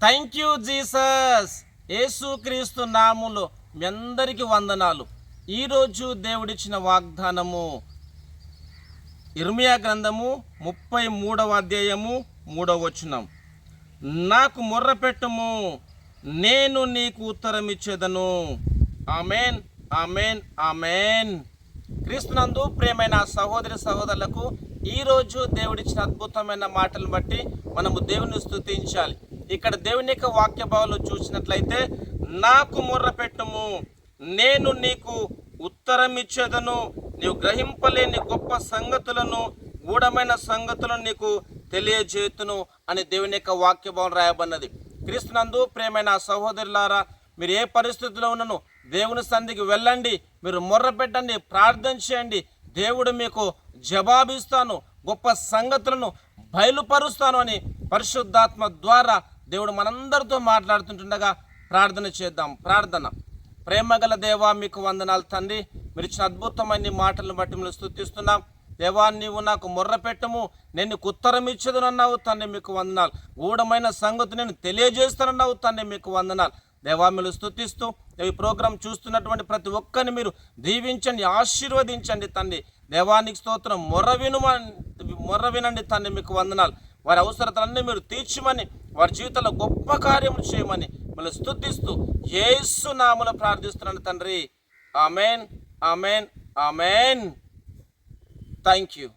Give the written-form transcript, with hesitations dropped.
Thank you Jesus. యేసుక్రీస్తు నామములో మీ అందరికీ వందనాలు. ఈరోజు దేవుడిచ్చిన వాగ్దానము ఇర్మియా గ్రంథము 33వ అధ్యాయము 3వ వచనం. నాకు మొర్రపెట్టుము, నేను నీకు ఉత్తరం ఇచ్చేదను. Amen, amen, amen. క్రీస్తునందు ప్రియమైన సహోదరి సహోదరులకు ఈరోజు దేవుడిచ్చిన అద్భుతమైన మాటలను బట్టి మనము దేవుని స్తుతించాలి. ఇక్కడ దేవుని యొక్క వాక్య భావాలు చూసినట్లయితే, నాకు మొర్రపెట్టుము, నేను నీకు ఉత్తరం ఇచ్చేదను, నీవు గ్రహింపలేని గొప్ప సంగతులను, గూఢమైన సంగతులను నీకు తెలియజేతును అని దేవుని యొక్క వాక్య భావం రాయబడినది. క్రీస్తునందు ప్రియమైన సహోదరులారా, మీరు ఏ పరిస్థితిలో ఉన్నను దేవుని సన్నిధికి వెళ్ళండి, మీరు మొర్రపెట్టండి, ప్రార్థన చేయండి. దేవుడు మీకు జవాబిస్తాను, గొప్ప సంగతులను బయలుపరుస్తాను అని పరిశుద్ధాత్మ ద్వారా దేవుడు మనందరితో మాట్లాడుతుంటుండగా ప్రార్థన చేద్దాం. ప్రార్థన. ప్రేమగల దేవా, మీకు వందనాలు తండ్రి. మీరు ఇచ్చిన అద్భుతమైన మాటలను బట్టి మేము స్తుతిస్తున్నాం. దేవా, నీవు నాకు మొర్రపెట్టము, నేను నీకు ఉత్తరం ఇచ్చేదనన్నావు తండ్రి, మీకు వందనాలు. గూఢమైన సంగతి నేను తెలియజేస్తానన్నావు తండ్రి, మీకు వందనాలు. దేవా, మీరు స్తుతిస్తూ ఈ ప్రోగ్రాం చూస్తున్నటువంటి ప్రతి ఒక్కరిని మీరు దీవించండి, ఆశీర్వదించండి తండ్రి. దేవానికి స్తోత్రం. మొర్ర వినండి తండ్రి, మీకు వందనాలు. వారి అవసరతలన్నీ మీరు తీర్చమని, వారి జీవితంలో గొప్ప కార్యములు చేయమని మళ్ళీ స్తుతిస్తూ యేసు నామములో ప్రార్థిస్తున్నాను తండ్రి. Amen, amen, amen. Thank you.